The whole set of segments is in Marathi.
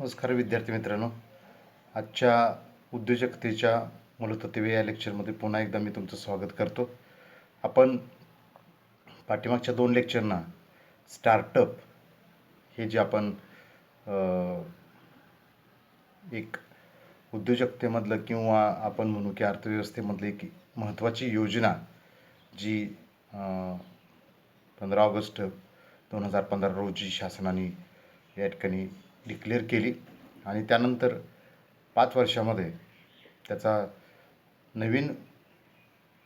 नमस्कार विद्यार्थी मित्रांनो. आजच्या उद्योजकतेच्या मूलतत्त्वे या लेक्चरमध्ये पुन्हा एकदा मी तुमचं स्वागत करतो. आपण पाठीमागच्या 2 लेक्चरना स्टार्टअप हे जे आपण एक उद्योजकतेमधलं किंवा आपण म्हणू की अर्थव्यवस्थेमधली एक महत्त्वाची योजना जी 15 ऑगस्ट 2015 रोजी शासनाने या ठिकाणी डिक्लेअर केली आणि त्यानंतर 5 वर्षामध्ये त्याचा नवीन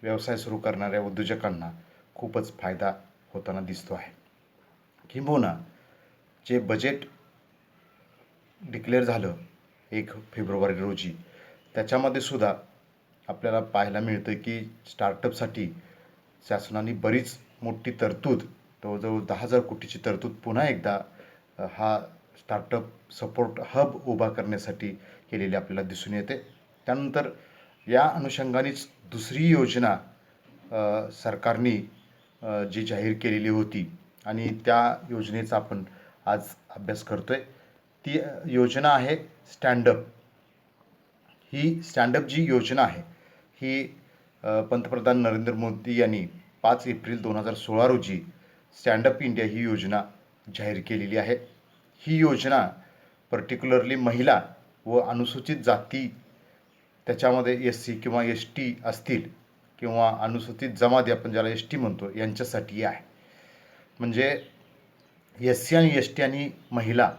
व्यवसाय सुरू करणाऱ्या उद्योजकांना खूपच फायदा होताना दिसतो आहे. किंबहुना जे बजेट डिक्लेअर झालं 1 फेब्रुवारी रोजी, त्याच्यामध्ये सुद्धा आपल्याला पाहायला मिळतं की स्टार्टअपसाठी शासनाने बरीच मोठी तरतूद, जवळजवळ 10,000 कोटीची तरतूद पुन्हा एकदा हा स्टार्टअप सपोर्ट हब उभा करण्यासाठी केलेली आपल्याला दिसून येते. त्यानंतर या अनुषंगानेच दुसरी योजना सरकारने जी जाहीर केलेली होती आणि त्या योजनेचा आपण आज अभ्यास करतोय. ती योजना आहे स्टँडअप. ही स्टँडअप जी योजना आहे ही पंतप्रधान नरेंद्र मोदी यांनी 5 एप्रिल 2016 रोजी स्टँडअप इंडिया ही योजना जाहीर केलेली आहे. ही योजना पर्टिक्युलरली महिला व अनुसूचित जाती, त्याच्यामध्ये SC किंवा ST असतील किंवा अनुसूचित जमाती आपण ज्याला ST म्हणतो यांच्यासाठी आहे. म्हणजे SC आणि ST आणि महिला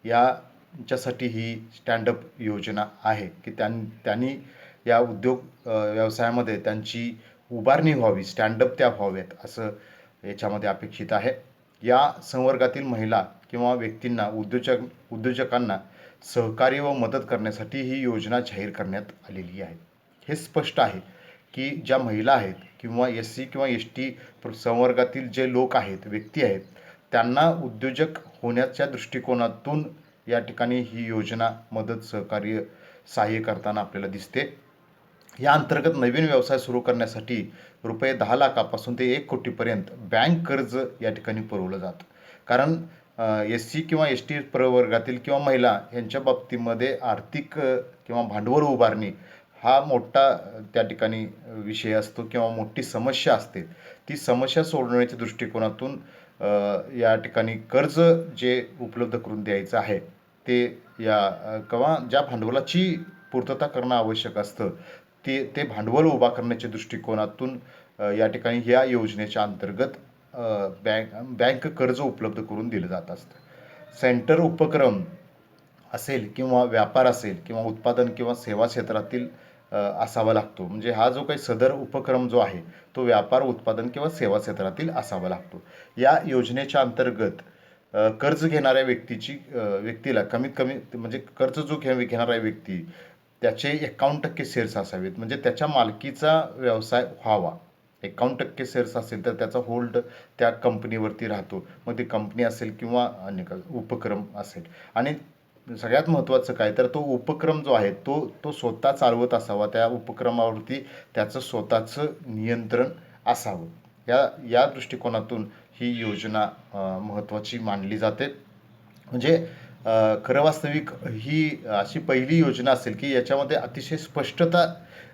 यांच्यासाठी ही स्टँडअप योजना आहे की त्यांनी या उद्योग व्यवसायामध्ये त्यांची उभारणी व्हावी, स्टँडअप त्या व्हाव्यात असं याच्यामध्ये अपेक्षित आहे. या संवर्गातील महिला किंवा व्यक्तींना उद्योजकांना सहकार्य व मदत करण्यासाठी ही योजना जाहीर करण्यात आलेली आहे. हे स्पष्ट आहे की ज्या महिला आहेत किंवा SC किंवा ST संवर्गातील जे लोक आहेत, व्यक्ती आहेत, त्यांना उद्योजक होण्याच्या दृष्टिकोनातून या ठिकाणी ही योजना मदत, सहकार्य, सहाय्य करताना आपल्याला दिसते. या अंतर्गत नवीन व्यवसाय सुरू करण्यासाठी रुपये 10 लाखापासून ते 1 कोटीपर्यंत बँक कर्ज या ठिकाणी पुरवलं जातं. कारण SC किंवा ST प्रवर्गातील किंवा महिला यांच्या बाबतीमध्ये आर्थिक किंवा भांडवल उभारणी हा मोठा त्या ठिकाणी विषय असतो किंवा मोठी समस्या असते. ती समस्या सोडवण्याच्या दृष्टिकोनातून या ठिकाणी कर्ज जे उपलब्ध करून द्यायचं आहे ते या किंवा ज्या भांडवलाची पूर्तता करणं आवश्यक असतं ते भांडवल उभा करण्याच्या दृष्टिकोनातून या ठिकाणी ह्या योजनेच्या अंतर्गत बँक कर्ज उपलब्ध करून दिलं जात असतं. सेंटर उपक्रम असेल किंवा व्यापार असेल किंवा उत्पादन किंवा सेवा क्षेत्रातील असावा लागतो. म्हणजे हा जो काही सदर उपक्रम जो आहे तो व्यापार, उत्पादन किंवा सेवा क्षेत्रातील असावा लागतो. या योजनेच्या अंतर्गत कर्ज घेणाऱ्या व्यक्तीला कमीत कमी म्हणजे कर्ज जो घेणारा व्यक्ती त्याचे 51% शेअर्स असावेत. म्हणजे त्याच्या मालकीचा व्यवसाय व्हावा. 51% शेअर्स असेल तर त्याचा होल्ड त्या कंपनीवरती राहतो. मग ती कंपनी असेल किंवा अन्य उपक्रम असेल. आणि सगळ्यात महत्त्वाचं काय तर तो उपक्रम जो आहे तो स्वतः चालवत असावा. त्या उपक्रमावरती त्याचं स्वतःचं नियंत्रण असावं. या दृष्टिकोनातून ही योजना महत्त्वाची मानली जाते. म्हणजे खरं वास्तविक ही अशी पहिली योजना असेल की याच्यामध्ये अतिशय स्पष्टता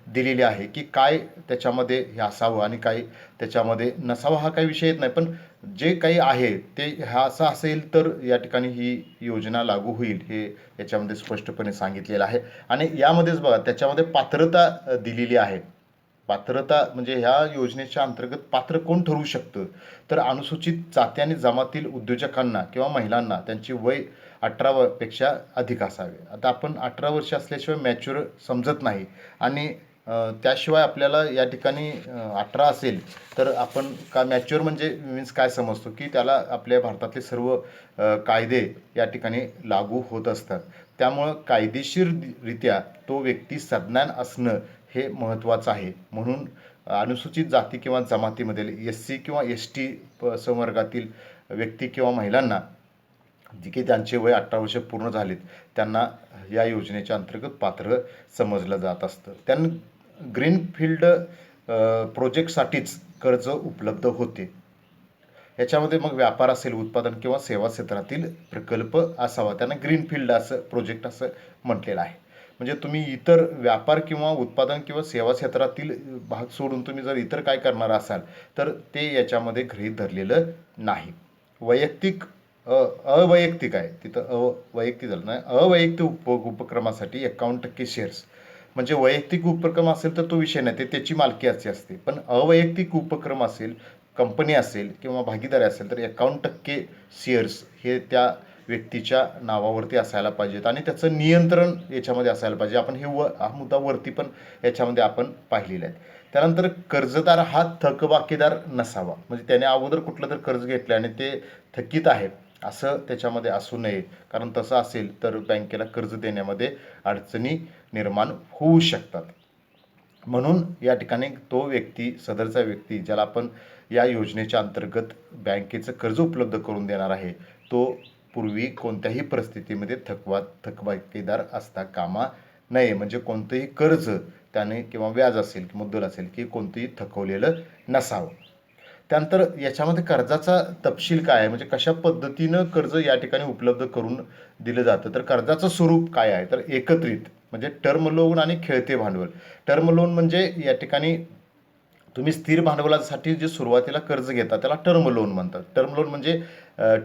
दिलेली आहे की काय त्याच्यामध्ये हे असावं आणि काय त्याच्यामध्ये नसावं. हा काही विषय येत नाही, पण जे काही आहे ते हा असं असेल तर या ठिकाणी ही योजना लागू होईल हे याच्यामध्ये स्पष्टपणे सांगितलेलं आहे. आणि यामध्येच बघा त्याच्यामध्ये पात्रता दिलेली आहे. पात्रता म्हणजे ह्या योजनेच्या अंतर्गत पात्र कोण ठरवू शकतं तर अनुसूचित जाती आणि जमातील उद्योजकांना किंवा महिलांना त्यांची वय 18 पेक्षा अधिक असावे. आता आपण 18 वर्ष असल्याशिवाय मॅच्युअर समजत नाही आणि त्याशिवाय आपल्याला या ठिकाणी 18 असेल तर आपण का मॅच्युअर म्हणजे मीन्स काय समजतो की त्याला आपल्या भारतातले सर्व कायदे या ठिकाणी लागू होत असतात. त्यामुळं कायदेशीररित्या तो व्यक्ती सज्ञान असणं हे महत्त्वाचं आहे. म्हणून अनुसूचित जाती किंवा जमातीमधील SC किंवा ST संवर्गातील व्यक्ती किंवा महिलांना जे की त्यांचे वय 18 वर्ष पूर्ण झालेत त्यांना या योजनेच्या अंतर्गत पात्र समजलं जात असतं. त्यांना ग्रीनफील्ड प्रोजेक्टसाठीच कर्ज उपलब्ध होते. याच्यामध्ये मग व्यापार असेल, उत्पादन किंवा सेवा क्षेत्रातील प्रकल्प असावा. त्यांना ग्रीनफील्ड असं प्रोजेक्ट असं म्हटलेलं आहे. म्हणजे तुम्ही इतर व्यापार किंवा उत्पादन किंवा सेवा क्षेत्रातील भाग सोडून तुम्ही जर इतर काय करणार असाल तर ते याच्यामध्ये गृहीत धरलेलं नाही. वैयक्तिक अवैयक्तिक आहे तिथं, वैयक्तिक झालं नाही, अवैयक्तिक उपक्रमासाठी 51% शेअर्स. म्हणजे वैयक्तिक उपक्रम असेल तर तो विषय नाही, ते त्याची मालकी असते. पण अवैयक्तिक उपक्रम असेल, कंपनी असेल किंवा भागीदारी असेल तर 51% शेअर्स हे त्या व्यक्तीच्या नावावरती असायला पाहिजेत आणि त्याचं नियंत्रण याच्यामध्ये असायला पाहिजे. आपण हा मुद्दा वरती पण याच्यामध्ये आपण पाहिलेला आहे. त्यानंतर कर्जदार हा थकबाकीदार नसावा. म्हणजे त्याने अगोदर कुठलं तर कर्ज घेतलं आणि ते थकीत आहे असं त्याच्यामध्ये असू नये, कारण तसं असेल तर बँकेला कर्ज देण्यामध्ये अडचणी निर्माण होऊ शकतात. म्हणून या ठिकाणी तो व्यक्ती, सदरचा व्यक्ती ज्याला आपण या योजनेच्या अंतर्गत बँकेचं कर्ज उपलब्ध करून देणार आहे, तो पूर्वी कोणत्याही परिस्थितीमध्ये थकबाकीदार असता कामा नये. म्हणजे कोणतंही कर्ज त्याने किंवा व्याज असेल, मुद्दल असेल की कोणतंही थकवलेलं नसावं. त्यानंतर याच्यामध्ये कर्जाचा तपशील काय आहे, म्हणजे कशा पद्धतीनं कर्ज या ठिकाणी उपलब्ध करून दिलं जातं. तर कर्जाचं स्वरूप काय आहे, तर एकत्रित म्हणजे टर्म लोन आणि खेळते भांडवल. टर्म लोन म्हणजे या ठिकाणी तुम्ही स्थिर भांडवलासाठी जे सुरुवातीला कर्ज घेता त्याला टर्म लोन म्हणतात. टर्म लोन म्हणजे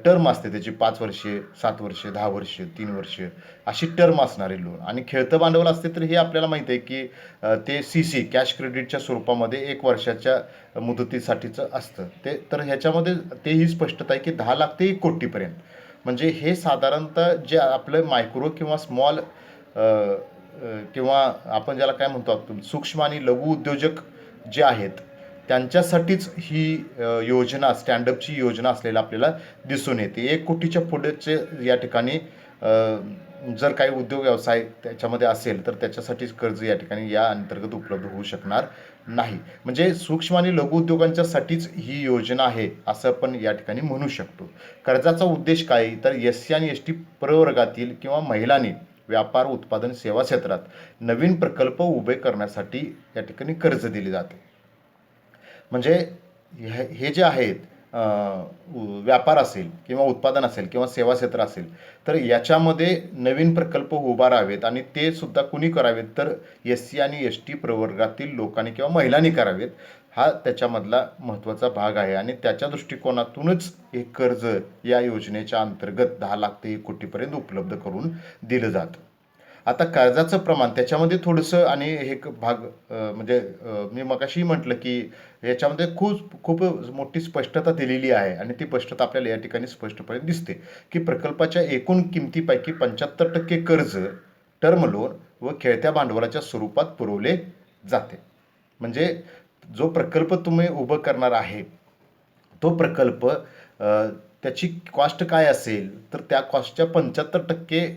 टर्म असते त्याची 5 वर्षे, 7 वर्षे, 10 वर्षे, 3 वर्षे अशी टर्म असणारे लोन. आणि खेळतं भांडवल असते तर हे आपल्याला माहिती आहे की ते CC कॅश क्रेडिटच्या स्वरूपामध्ये 1 वर्षाच्या मुदतीसाठीचं असतं ते. तर ह्याच्यामध्ये तेही स्पष्टता आहे की 10 लाख ते 1 कोटीपर्यंत. म्हणजे हे साधारणतः जे आपलं मायक्रो किंवा स्मॉल किंवा आपण ज्याला काय म्हणतो आपण सूक्ष्म आणि लघु उद्योजक जे आहेत त्यांच्यासाठीच ही योजना, स्टँडअपची योजना असलेला आपल्याला दिसून येते. 1 कोटीच्या पुढेचे या ठिकाणी जर काही उद्योग व्यवसाय त्याच्यामध्ये असेल तर त्याच्यासाठीच कर्ज या ठिकाणी या अंतर्गत उपलब्ध होऊ शकणार नाही. म्हणजे सूक्ष्म आणि लघु उद्योगांच्यासाठीच ही योजना आहे असं आपण या ठिकाणी म्हणू शकतो. कर्जाचा उद्देश काय, तर SC आणि ST प्रवर्गातील किंवा महिलांनी व्यापार, उत्पादन, सेवा क्षेत्रात नवीन प्रकल्प उभे करण्यासाठी या ठिकाणी कर्ज दिले जाते. म्हणजे हे जे आहेत व्यापार असेल किंवा उत्पादन असेल किंवा सेवा क्षेत्र असेल तर याच्यामध्ये नवीन प्रकल्प उभारावेत आणि ते सुद्धा कुणी करावेत, तर SC आणि ST प्रवर्गातील लोकांनी किंवा महिलांनी करावेत. हा त्याच्यामधला महत्त्वाचा भाग आहे आणि त्याच्या दृष्टिकोनातूनच हे कर्ज या योजनेच्या अंतर्गत 10 लाख ते 1 कोटीपर्यंत उपलब्ध करून दिलं जातं. आता कर्जाचं प्रमाण त्याच्यामध्ये थोडंसं आणि हे भाग म्हणजे मी मगाशी म्हटलं की याच्यामध्ये खूप मोठी स्पष्टता दिलेली आहे आणि ती स्पष्टता आपल्याला या ठिकाणी स्पष्टपणे दिसते की प्रकल्पाच्या एकूण किमतीपैकी 75% कर्ज टर्म लोन व खेळत्या भांडवलाच्या स्वरूपात पुरवले जाते. म्हणजे जो प्रकल्प तुम्ही उभं करणार आहे तो प्रकल्प त्याची कॉस्ट काय असेल तर त्या कॉस्टच्या 75%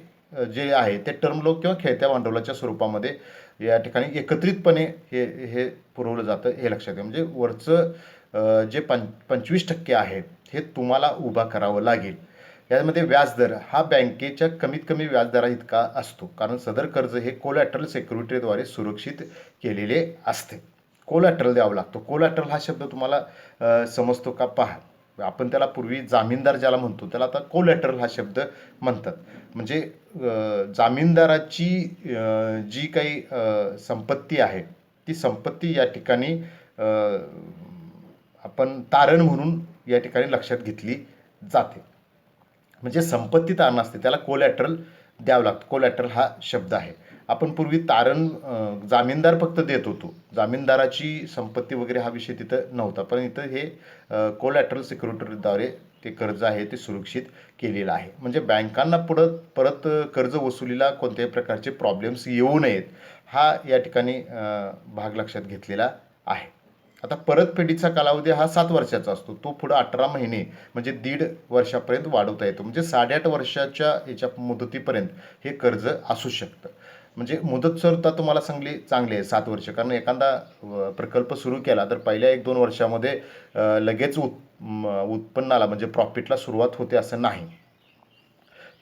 जे आहे ते टर्म लोन किंवा खेळत्या भांडवलाच्या स्वरूपामध्ये या ठिकाणी एकत्रितपणे हे पुरवलं जातं, हे लक्षात घ्या. म्हणजे वरचं जे 25% आहे हे तुम्हाला उभा करावं लागेल. यामध्ये व्याजदर हा बँकेच्या कमीत कमी व्याजदरा इतका असतो, कारण सदर कर्ज हे कोलॅटरल सिक्युरिटीद्वारे सुरक्षित केलेले असते. कोलॅटरल द्यावं लागतो. कोलॅटरल हा शब्द तुम्हाला समजतो का, पहा. आपण त्याला पूर्वी जामीनदार ज्याला म्हणतो त्याला आता कोलॅटरल हा शब्द म्हणतात. म्हणजे जामीनदाराची जी काही संपत्ती आहे ती संपत्ती या ठिकाणी आपण तारण म्हणून या ठिकाणी लक्षात घेतली जाते. म्हणजे संपत्ती तारण असते त्याला कोलॅटरल द्यावं लागतं. कोलॅटरल हा शब्द आहे. आपण पूर्वी तारण जामीनदार फक्त देत होतो, जामीनदाराची संपत्ती वगैरे हा विषय तिथं नव्हता. पण इथं हे कोलॅटरल सिक्युरिटीद्वारे ते कर्ज आहे ते सुरक्षित केलेलं आहे. म्हणजे बँकांना परत कर्ज वसुलीला कोणत्याही प्रकारचे प्रॉब्लेम्स येऊ नयेत हा या ठिकाणी भाग लक्षात घेतलेला आहे. आता परतफेडीचा कालावधी हा 7 वर्षाचा असतो. तो पुढं 18 महिने म्हणजे 1.5 वर्षापर्यंत वाढवता येतो. म्हणजे 8.5 वर्षाच्या याच्या मुदतीपर्यंत हे कर्ज असू शकतं. म्हणजे मुदत सुद्धा तुम्हाला चांगली आहे 7 वर्ष. कारण एखादा प्रकल्प सुरू केला तर पहिल्या 1-2 वर्षामध्ये लगेच उत्पन्नाला म्हणजे प्रॉफिटला सुरुवात होते असं नाही.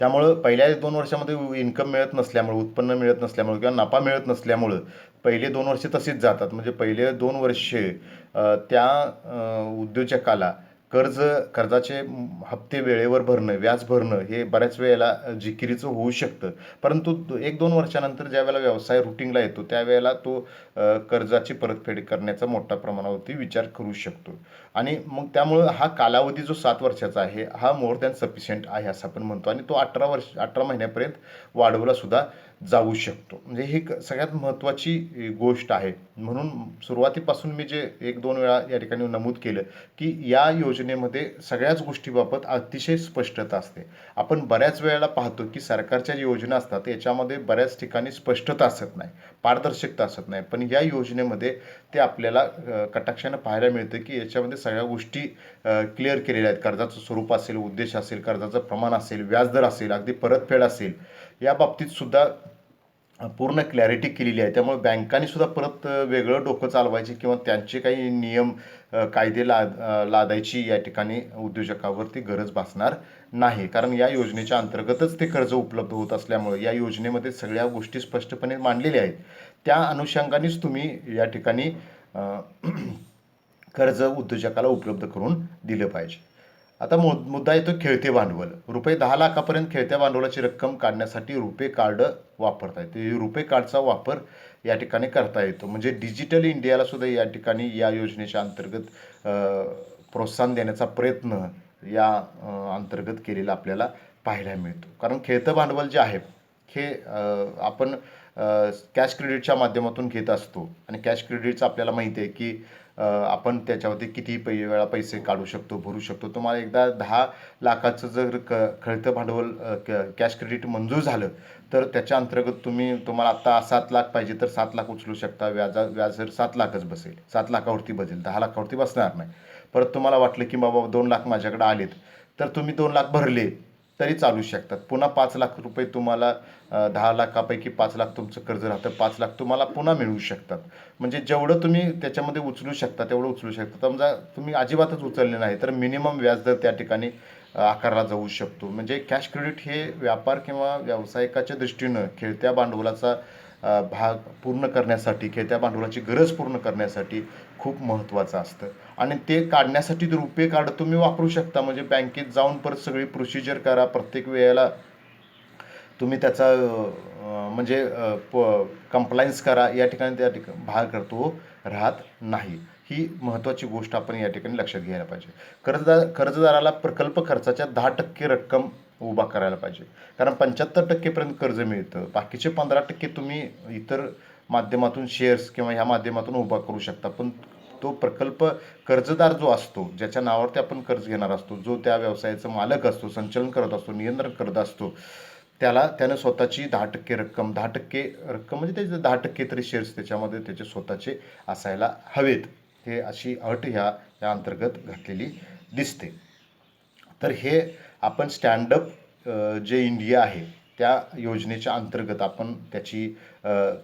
त्यामुळं पहिल्या 2 वर्षामध्ये इन्कम मिळत नसल्यामुळे, उत्पन्न मिळत नसल्यामुळे किंवा नफा मिळत नसल्यामुळं पहिले 2 वर्षे तशीच जातात. म्हणजे पहिले 2 वर्षे त्या उद्योजकाला कर्जाचे हप्ते वेळेवर भरणं, व्याज भरणं हे बऱ्याच वेळेला जिकिरीचं होऊ शकतं. परंतु 1-2 वर्षानंतर ज्यावेळेला व्यवसाय रुटीनला येतो त्यावेळेला तो कर्जाची परतफेड करण्याचा मोठ्या प्रमाणावरती विचार करू शकतो. आणि मग त्यामुळं हा कालावधी जो 7 वर्षाचा आहे हा मोर दॅन सफिशियंट आहे असं आपण म्हणतो आणि तो 18 महिन्यापर्यंत वाढवला सुद्धा जाऊ शकतो. म्हणजे ही सगळ्यात महत्त्वाची गोष्ट आहे. म्हणून सुरुवातीपासून मी जे 1-2 वेळा या ठिकाणी नमूद केलं की या योजनेमध्ये सगळ्याच गोष्टीबाबत अतिशय स्पष्टता असते. आपण बऱ्याच वेळेला पाहतो की सरकारच्या ज्या योजना असतात याच्यामध्ये बऱ्याच ठिकाणी स्पष्टता असत नाही, पारदर्शकता असत नाही. पण या योजनेमध्ये ते आपल्याला कटाक्षानं पाहायला मिळतं की याच्यामध्ये सगळ्या गोष्टी क्लिअर केलेल्या आहेत. कर्जाचं स्वरूप असेल, उद्देश असेल, कर्जाचं प्रमाण असेल, व्याजदर असेल, अगदी परतफेड असेल, या बाबतीत सुद्धा पूर्ण क्लॅरिटी केलेली आहे. त्यामुळे बँकांनी सुद्धा परत वेगळं डोकं चालवायचे किंवा त्यांचे काही नियम कायदे लादायची या ठिकाणी उद्योजकावरती गरज भासणार नाही. कारण या योजनेच्या अंतर्गतच ते कर्ज उपलब्ध होत असल्यामुळे या योजनेमध्ये सगळ्या गोष्टी स्पष्टपणे मांडलेल्या आहेत. त्या अनुषंगानेच तुम्ही या ठिकाणी कर्ज उद्योजकाला उपलब्ध करून दिलं पाहिजे. आता मुद्दा येतो खेळते भांडवल. रुपये 10 लाखापर्यंत खेळत्या भांडवलाची रक्कम काढण्यासाठी रुपे कार्ड वापरता येते. रुपे कार्डचा वापर या ठिकाणी करता येतो. म्हणजे डिजिटल इंडियाला सुद्धा या ठिकाणी या योजनेच्या अंतर्गत प्रोत्साहन देण्याचा प्रयत्न या अंतर्गत केलेला आपल्याला पाहायला मिळतो. कारण खेळतं भांडवल जे आहे हे आपण कॅश क्रेडिटच्या माध्यमातून घेत असतो आणि कॅश क्रेडिटचं आपल्याला माहिती आहे की आपण त्याच्यावरती किती वेळा पैसे काढू शकतो, भरू शकतो. तुम्हाला एकदा 10 लाखाचं जर खेळतं भांडवल कॅश क्रेडिट मंजूर झालं तर त्याच्या अंतर्गत तुम्हाला आत्ता 7 लाख पाहिजे तर 7 लाख उचलू शकता. व्याज जर 7 लाखच बसेल, 7 लाखावरती बसेल, 10 लाखावरती बसणार नाही. परत तुम्हाला वाटलं की बाबा 2 लाख माझ्याकडे आलेत तर तुम्ही 2 लाख भरले तरी चालू शकतात. पुन्हा 5 लाख रुपये तुम्हाला 10 लाखापैकी 5 लाख तुमचं कर्ज राहतं, 5 लाख तुम्हाला पुन्हा मिळू शकतात. म्हणजे जेवढं तुम्ही त्याच्यामध्ये उचलू शकता तेवढं उचलू शकता. समजा तुम्ही अजिबातच उचलले नाही तर मिनिमम व्याजदर त्या ठिकाणी आकारला जाऊ शकतो. म्हणजे कॅश क्रेडिट हे व्यापार किंवा व्यावसायिकाच्या दृष्टीनं खेळत्या भांडवलाचा भाग पूर्ण करण्यासाठी, खेळत्या भांडवलाची गरज पूर्ण करण्यासाठी खूप महत्त्वाचं असतं. आणि ते काढण्यासाठी रुपे कार्ड तुम्ही वापरू शकता. म्हणजे बँकेत जाऊन परत सगळी प्रोसिजर करा. प्रत्येक वेळेला तुम्ही त्याचा म्हणजे कंप्लायन्स करा. या ठिकाणी त्या ठिकाणी भाग करतो राहत नाही. ही महत्त्वाची गोष्ट आपण या ठिकाणी लक्षात घ्यायला पाहिजे. कर्जदाराला प्रकल्प खर्चाच्या 10% रक्कम उभा करायला पाहिजे. कारण 75% पर्यंत कर्ज मिळतं. बाकीचे 15% तुम्ही इतर माध्यमातून शेअर्स किंवा ह्या माध्यमातून उभा करू शकता. पण तो प्रकल्प कर्जदार जो असतो, ज्याच्या नावावरती आपण कर्ज घेणार असतो, जो त्या व्यवसायाचा मालक असतो, संचालन करत असतो, नियंत्रण करत असतो, त्यानं स्वतःची 10% रक्कम, 10% रक्कम म्हणजे त्याचे 10% तरी शेअर्स त्याच्यामध्ये त्याचे स्वतःचे असायला हवेत. हे अशी अट या अंतर्गत घातलेली दिसते. तर हे आपण स्टँडअप जे इंडिया आहे त्या योजनेच्या अंतर्गत आपण त्याची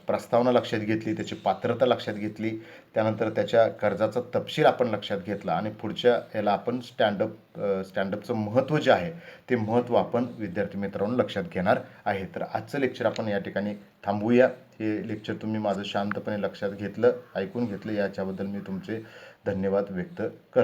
प्रस्तावना लक्षात घेतली, त्याची पात्रता लक्षात घेतली, त्यानंतर त्याच्या कर्जाचा तपशील आपण लक्षात घेतला आणि पुढच्या याला आपण स्टँडअपचं महत्त्व जे आहे ते महत्त्व आपण विद्यार्थी मित्रांनो लक्षात घेणार आहे. तर आजचं लेक्चर आपण या ठिकाणी थांबवूया. हे लेक्चर तुम्ही माझं शांतपणे लक्षात घेतलं, ऐकून घेतलं, याच्याबद्दल मी तुमचे धन्यवाद व्यक्त करतो.